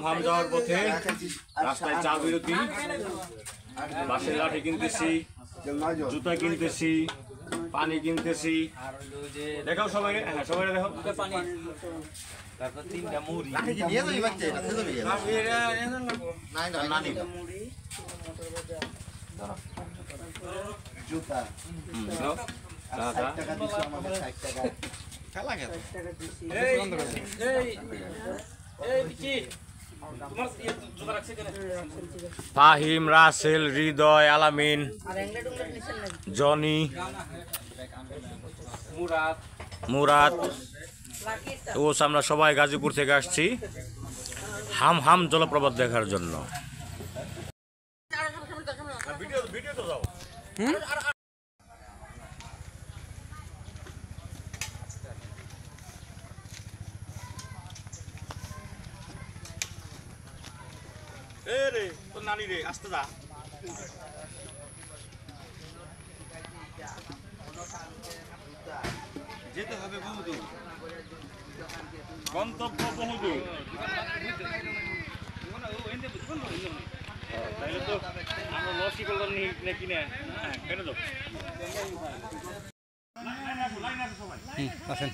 হাম যাওয়ার পথে রাস্তায় চা বিরতি, বাসের লাঠি কিনতেছি, জুতা কিনতেছি, পানি কিনতেছি। দেখাও সবাই, হ্যাঁ সবাই দেখো। তারপর তিনটা মুড়ি জুতা ফাহিম, রাসেল, হৃদয়, আলামিন, জনি, মুরাদ, ওস, আমরা সবাই গাজীপুর থেকে আসছি হাম হাম জলপ্রপাত দেখার জন্য। নানি রে, আসতে যা। যেতে হবে বহুদূর, গন্তব্য বহুদূর। তাহলে তো আমরা লসই করলাম নাকি না? হ্যাঁ, কেন তো আসেন।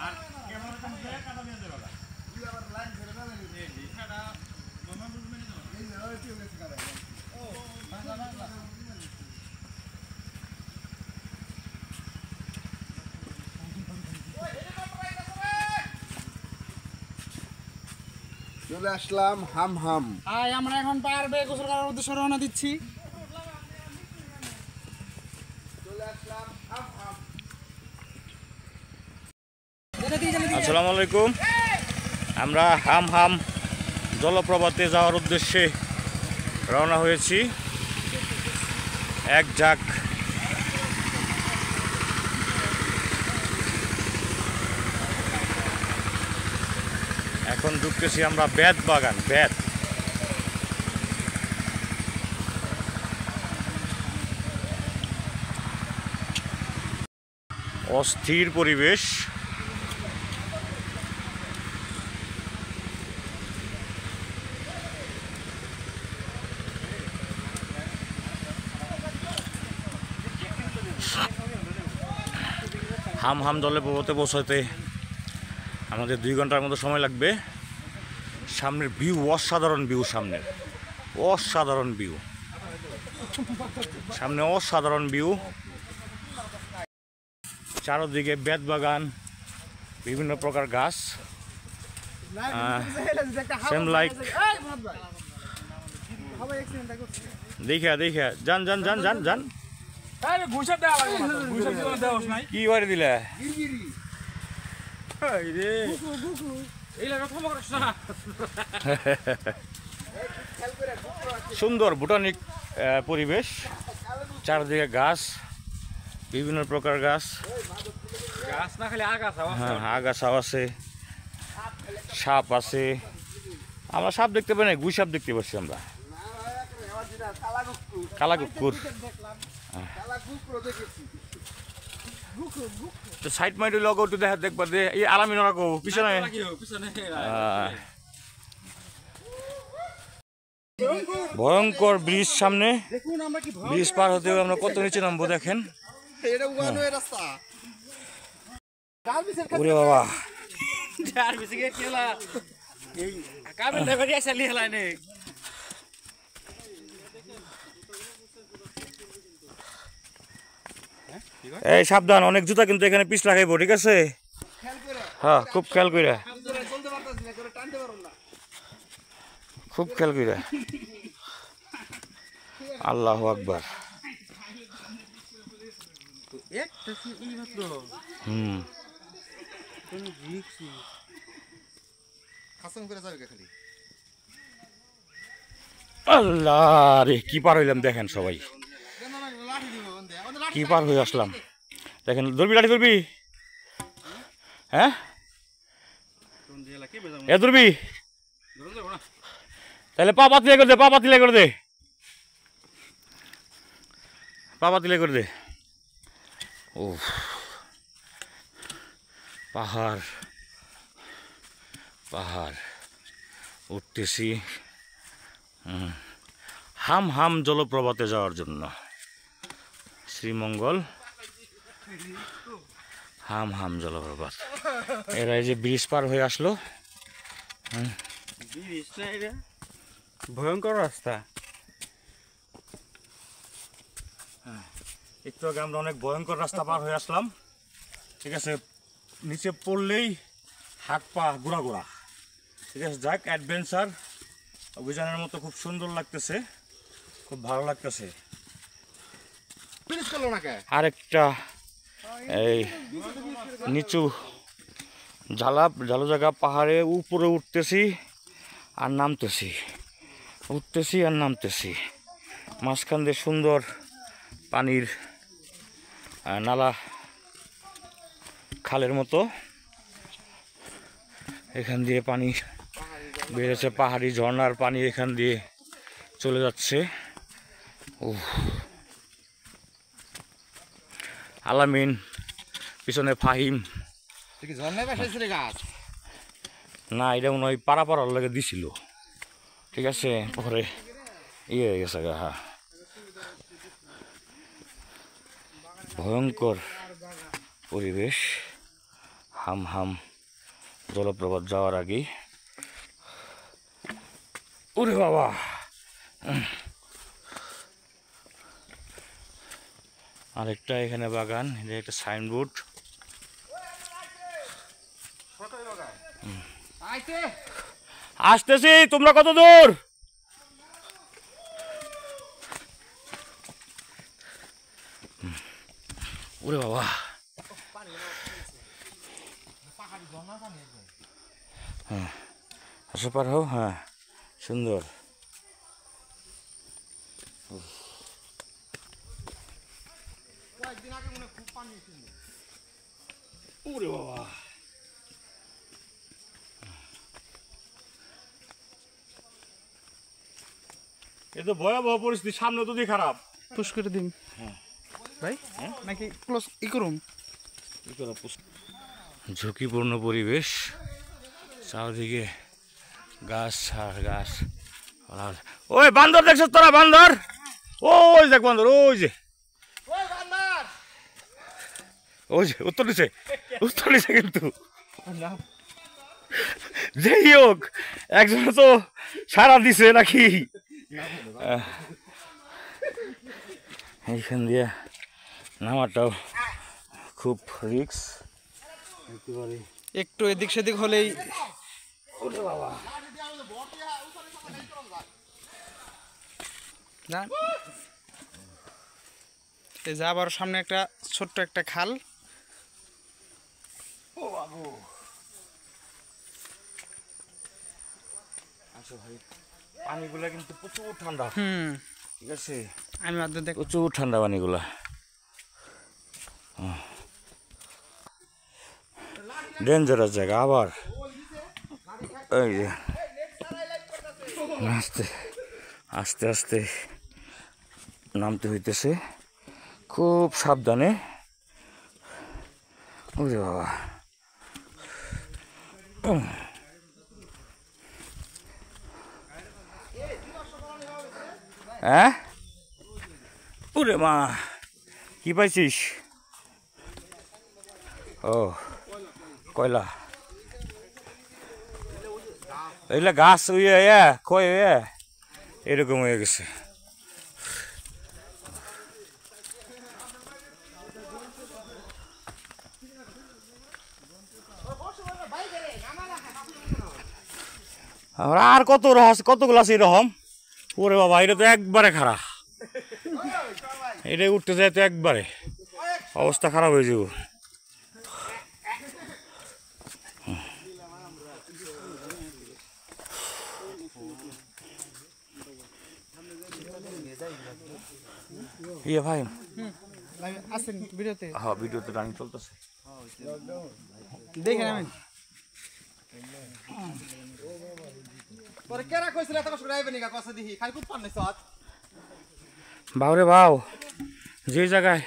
আর ক্যামেরা নিয়ে যাবে। চলে আসলাম হাম হাম। আমরা এখন পারবে গোসল করার উদ্দেশ্যে রওনা দিচ্ছি। আসসালামু আলাইকুম। আমরা হাম হাম জলপ্রপাতে যাওয়ার উদ্দেশ্যে রওনা হয়েছি। এক ঝাঁক এখন ঢুকতেছি আমরা বেত বাগান। বেত অস্থির পরিবেশ। হাম হাম জলপ্রপাতে পৌঁছাতে আমাদের 2 ঘন্টার মতো সময় লাগবে। সামনের ভিউ অসাধারণ, ভিউ সামনের অসাধারণ ভিউ, সামনে অসাধারণ ভিউ। চারদিকে বেত বাগান, বিভিন্ন প্রকার গাছ, সেম লাইক। দেখা দেখা যান যান যান যান যান। কি বাড়ি দিলে? সুন্দর বোটানিক পরিবেশ, চারদিকে গাছ, বিভিন্ন প্রকার গাছ, হ্যাঁ আগাছাও আছে, সাপ আছে। আমরা সাপ দেখতে পাই না, গুই সাপ দেখতে পাচ্ছি আমরা, কালা কুকুর। সাইড মাইড লগো তো দেখা দেখবা দে, এই আলামিন রাখো পিছনে। ভয়ঙ্কর ব্রিজ সামনে, ব্রিজ পার হতে আমরা কত নিচে নামবো দেখেন। ওরে বাবা, এই সাবধান, অনেক জুতা কিন্তু এখানে পিছলা খাইবো, ঠিক আছে? হ্যাঁ, খুব খেয়াল কইরা, খুব খেয়াল কইরা। আল্লাহু আকবার। আল্লাহ রে, কি পার হইলাম দেখেন সবাই, কি পার হয়ে আসলাম দেখেন। ধরবি লাঠি ধরবি? হ্যাঁ এ ধরবি? তাহলে পা পাতিলে করে দে, পা পাতিলে করে দে, পা পাতিলে করে দে। ও পাহাড়, পাহাড় উঠতেছি হাম হাম জলপ্রপাতে যাওয়ার জন্য। শ্রীমঙ্গল হাম হাম জলপ্রপাত। এরা এই যে ব্রিজ পার হয়ে আসলো। ভয়ঙ্কর রাস্তা। একটু আগে আমরা অনেক ভয়ঙ্কর রাস্তা পার হয়ে আসলাম। ঠিক আছে, নিচে পড়লেই হাত পা ঘোরা ঘোরা। ঠিক আছে, যাক অ্যাডভেঞ্চার অভিযানের মতো খুব সুন্দর লাগতেছে, খুব ভালো লাগতেছে। আরেকটা এই নিচু ঝালো জায়গা পাহাড়ে উপরে উঠতেছি আর নামতেছি, উঠতেছি আর নামতেছি। মাঝখান দিয়ে সুন্দর পানির নালা, খালের মতো এখান দিয়ে পানি বেড়েছে, পাহাড়ি ঝর্ণার পানি এখান দিয়ে চলে যাচ্ছে। আলামিন, পিছনে ফাহিম। না, এটা মনে হয় পাড়া পাড়ার লাগে দিছিল। ঠিক আছে, পরে ইয়ে হয়ে গেছে গা। হ্যাঁ, ভয়ঙ্কর পরিবেশ। হাম হাম জলপ্রপাত যাওয়ার আগে ওরে বাবা, আরেকটা এখানে বাগান, এটা একটা সাইনবোর্ড। আসতেছি, তোমরা কত দূর? ওরে বাবা, হ্যাঁ আসো পার হও। হ্যাঁ, সুন্দর। ওরে বাবা, এ তো ভয়াবহ পরিস্থিতি, সামনে তো দিয়ে খারাপ। পুশ করে দিন ভাই, নাকি ক্লোজ ই করুন? ঝুঁকিপূর্ণ পরিবেশ, চারদিকে গাছ আর গাছ। ওই বান্দর দেখছ তোরা? বান্দর, ওই দেখ বান্দর, ওই যে ওই যে উত্তর দিছে, উত্তর দিছে। কিন্তু যেই হোক, একজন তো সারা দিছে নাকি। এইখান দিয়ে নামাটাও খুব রিক্স। একটু এদিক সেদিক হলেই না। এই যে আবার সামনে একটা ছোট্ট একটা খাল। আচ্ছা ভাই, পানিগুলা কিন্তু প্রচুর ঠান্ডা। ঠিক আছে, আমি অর্ধেক দেখ, প্রচুর ঠান্ডা পানিগুলা। ডেঞ্জারাস জায়গা। আবার এই যে আস্তে আস্তে আস্তে নামতে হইতেছে, খুব সাবধানে। ওরে বাবা, হ্যাঁ ওরে মা, কি পাইছিস? ও কয়লা, এগুলা গাছ ক্ষয় হয়ে এরকম হয়ে গেছে। আর কতগুলো আছে এরকম। ওরে বাবা, এটা তো একবারে খারাপ, এটাই উঠতে যায় তো একবারে অবস্থা খারাপ হয়ে যাব। ইয়ে ভাই, আছেন ভিডিওতে? হ্যাঁ, ভিডিওতে রানিং চলতেছে, দেখেন। আমি বাউরে বাউ, যে জায়গায়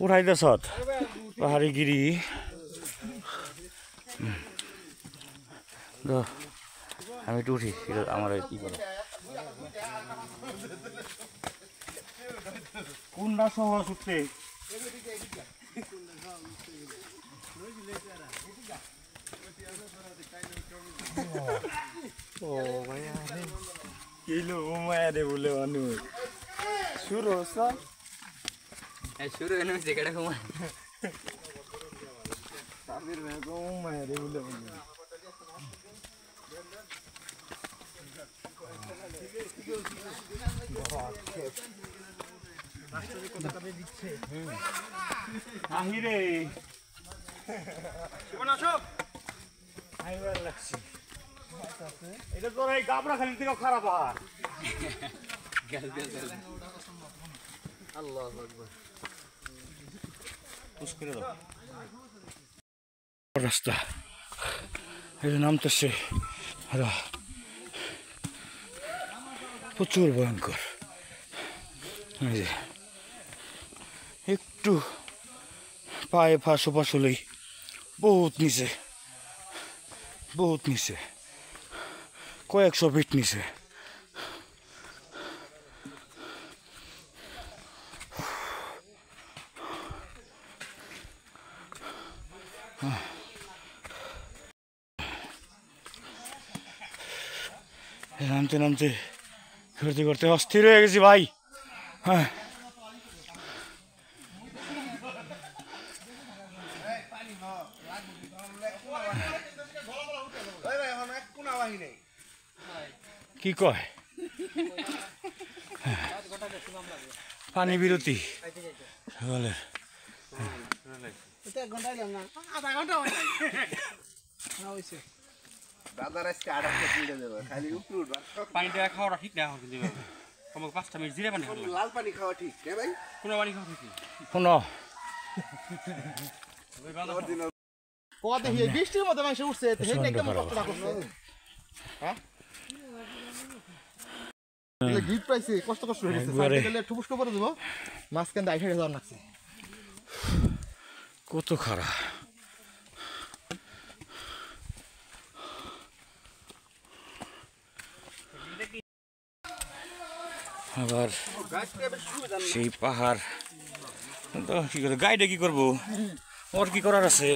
উঠাইতেছ পাহাড়ি গিরি, তো আমি একটু উঠি, আমার কি করো কোনটা সহজ উঠতে? ও ভাইয়া কিলো মায়া রে বলে মানুষ শুরু হচ্ছে শুরু হয়ে গেছে কেটে ঘুমা তাদের মেয়ে মায়া রে বলে মানুষ আহিরে এটা তোর এই গাবড়া খালি থেকে খারাপ আর আল্লাহু আকবার পুশ করে দাও রাস্তা এই নামতেছে প্রচুর ভয়ঙ্কর এই যে একটু পায়ে ফাঁস ওপাশ হলেই বহুত নিচে কয়েকশো ফিট নিচে নামতে করতে অস্থির হয়ে গেছি ভাই। হ্যাঁ কি কয় পানি বিরতি সকালের পানিটা খাওয়াটা ঠিক না কিন্তু আমাকে 5টা মিনিট জিরে পানি লাল পানি খাওয়া ঠিক না ভাই? কোন পানি খাওয়া ঠিক শোনো কত হে বৃষ্টির মধ্যে মানুষ উঠছে হেটা কেমন কষ্ট করছে হ্যাঁ এলে গিফট পাইছি কষ্ট হয়ে গেছে সাইডে গেলে ঠুকুস করে দেব মাঝখান দিয়ে আইসা যাওয়ার লাগছে কত খারাপ আবার সেই পাহাড় তো কি করে গাইডে কি করবো ওর কি করার আছে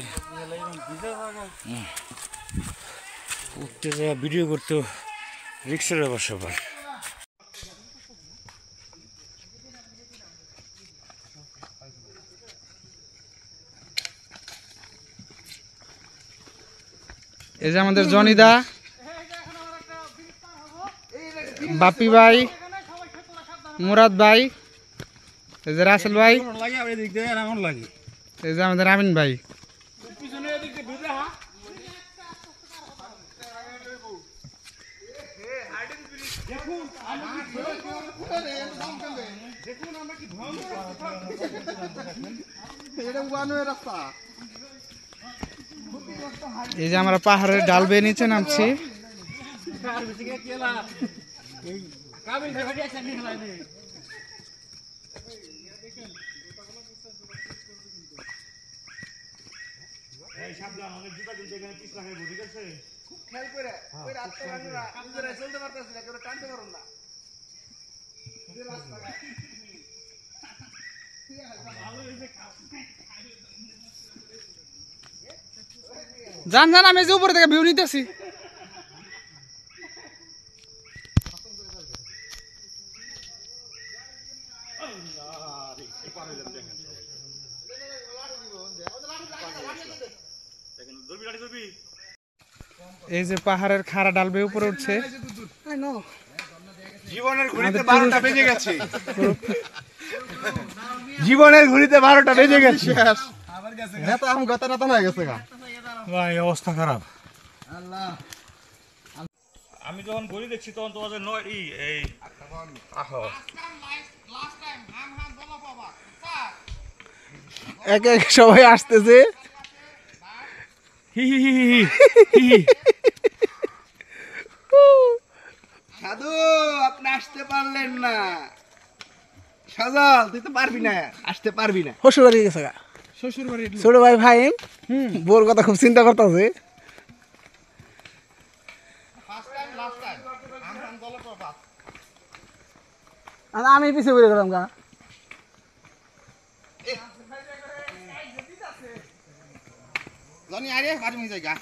উঠতে যাওয়া ভিডিও করতেও রিক্সার ব্যাপার সবার এই যে আমাদের জনিদা বাপি ভাই মুরাদ ভাই এই যে রাসেল ভাই এই যে আমাদের আমিন ভাই এই যে আমরা পাহাড়ের ডাল বেয়ে নিচে নামছি জান আমি যে উপরে থেকে ভিউ নিতেছি এই যে পাহাড়ের খাড়া ডাল বেয়ে উপরে উঠছে জীবনের ঘড়িতে 12টা বেজে গেছে জীবনের ঘড়িতে 12টা বেজে গেছে নেতা এখন গতা নেতা হয়ে গেছে গা ভাই অবস্থা খারাপ আমি যখন ঘড়ি দেখছি তখন তোমাদের নয় এই আহো এক এক সবাই আসতেছে সাধু আপনি আসতে পারলেন না সাজাল তুই তো পারবি না আসতে পারবি না শ্বশুর বাড়ি গেছে গা শ্বশুর বাড়ি ছোট ভাই ভাই বোর কথা খুব চিন্তা করতেছে আর আমি পিছিয়ে ঘুরে গেলাম গা জানি আরে বাড়ি মিয়ে জায়গা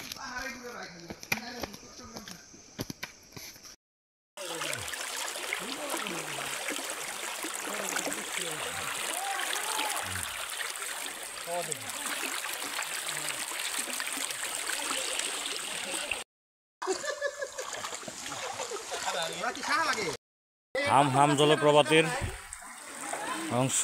হাম হাম জলপ্রপাতের অংশ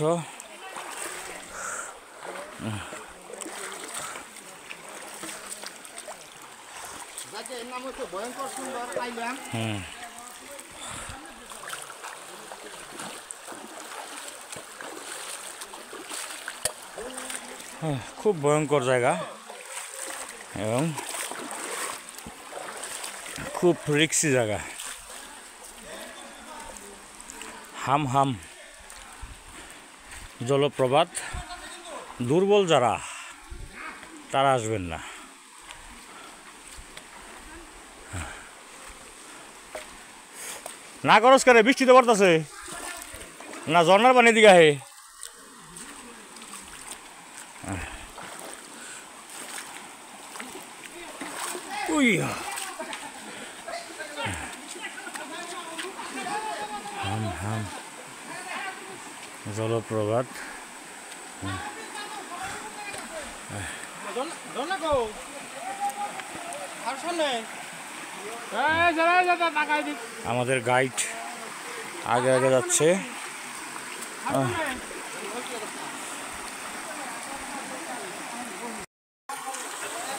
ভয়ঙ্কর সুন্দর পাইলাম খুব ভয়ঙ্কর জায়গা এবং খুব রিক্সি জায়গা হাম হাম জলপ্রপাত দুর্বল যারা তারা আসবেন না না খরচ করে বৃষ্টি তো পড়তেছে না ঝর্নার পানি দিকে আহে হাম হাম জলপ্রপাত আমাদের গাইড আগে আগে যাচ্ছে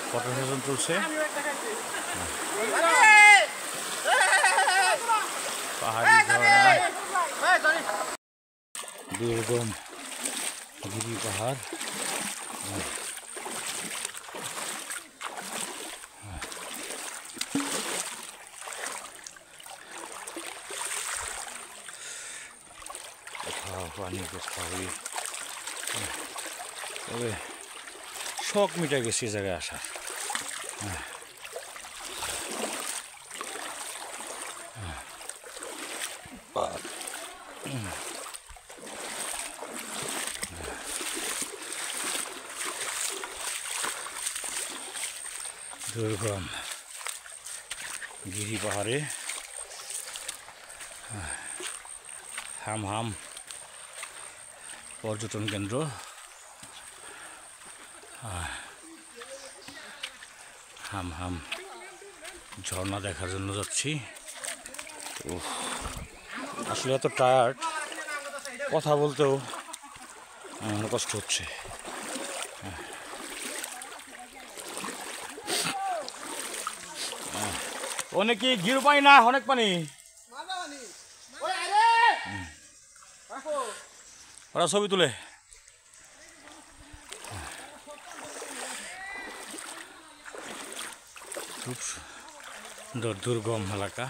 ফটো সেশন চলছে পাহাড়ি ঝর্ণা দুর্গম গিরি পাহাড় কোথাও পানি কোথাও তবে শখ মিটে গেছে জায়গায় আসার দুর্গম গিরি পাহাড়ে হাম হাম পর্যটন কেন্দ্র হাম হাম ঝর্ণা দেখার জন্য যাচ্ছি তো আসলে এত টায়ার্ড কথা বলতেও কষ্ট হচ্ছে অনেক কি গিরু পানি না অনেক পানি ওরা ছবি তুলে খুব সুন্দর দুর্গম এলাকা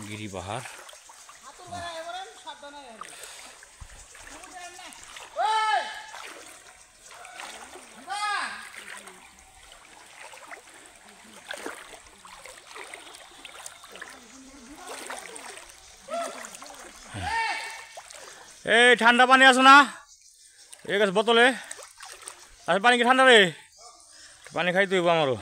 গিরি পাহাড় এই ঠান্ডা পানি আছে না এই গেছে বোতলে আচ্ছা পানি কি ঠান্ডা রে পানি খাইতে হইব আমারও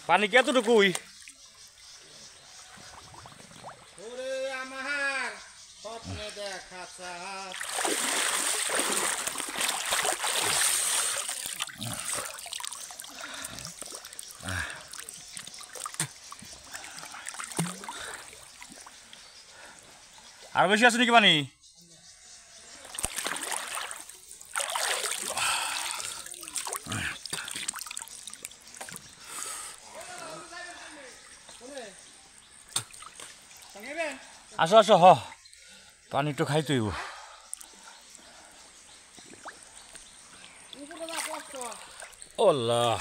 পানি কি এতটুকুই আমার স্বপ্নে দেখা চাঁদ আর বেশি আছে নাকি পানি আসো আসো হ পানি একটু খাইতে হইব আল্লাহ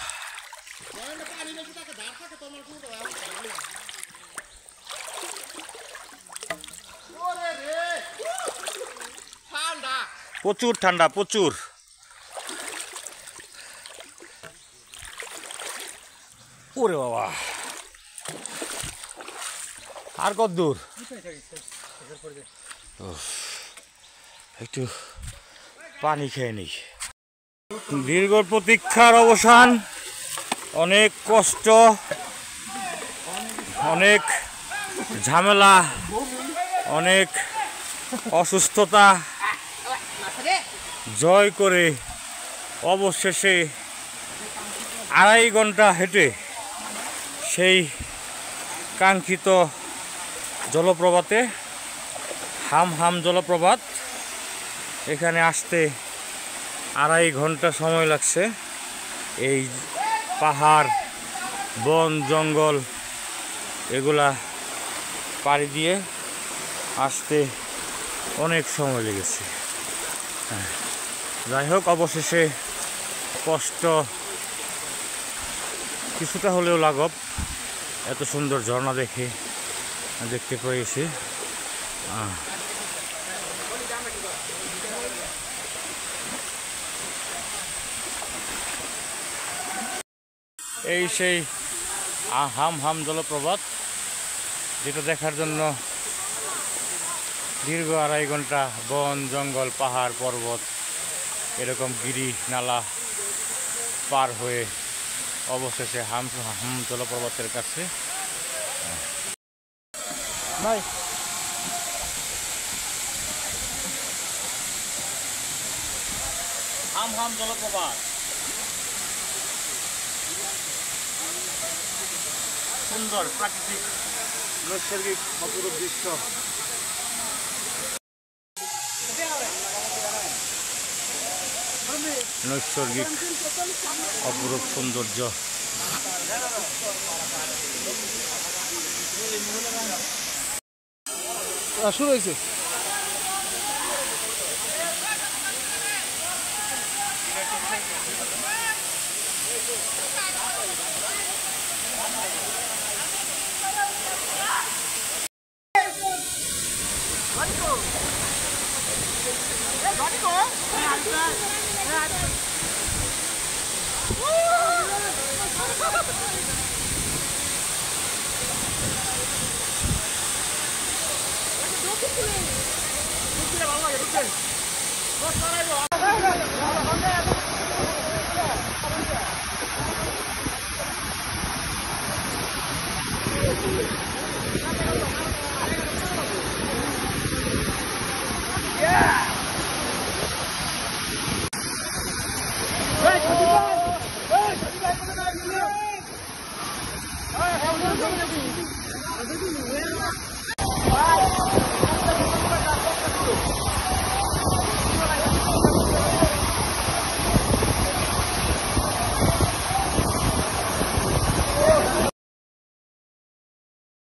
প্রচুর ঠান্ডা প্রচুর ওরে বাবা, আর কত দূর? একটু পানি খেয়ে নিই। দীর্ঘ প্রতীক্ষার অবসান, অনেক কষ্ট, অনেক ঝামেলা, অনেক অসুস্থতা জয় করে অবশেষে 2.5 ঘন্টা হেঁটে সেই কাঙ্ক্ষিত জলপ্রপাতে, হাম জলপ্রপাত, এখানে আসতে 2.5 ঘন্টা সময় লাগছে। এই পাহাড়, বন, জঙ্গল এগুলা পাড়ি দিয়ে আসতে অনেক সময় লেগেছে। যাই হোক, অবশেষে কষ্ট কিছুটা হলেও লাঘব। এত সুন্দর ঝর্ণা দেখতে পেয়েছি। এই সেই হাম জলপ্রপাত, যেটা দেখার জন্য দীর্ঘ 2.5 ঘন্টা বন, জঙ্গল, পাহাড়, পর্বত, এরকম গিরি নালা পার হয়ে অবশেষে হাম জলপ্রপাতের কাছে। ভাই হাম জলপ্রপাত, সুন্দর প্রাকৃতিক নৈসর্গিক অপরূপ দৃশ্য। নৈসর্গিক অপরূপ সৌন্দর্য। শুরু হয়েছে।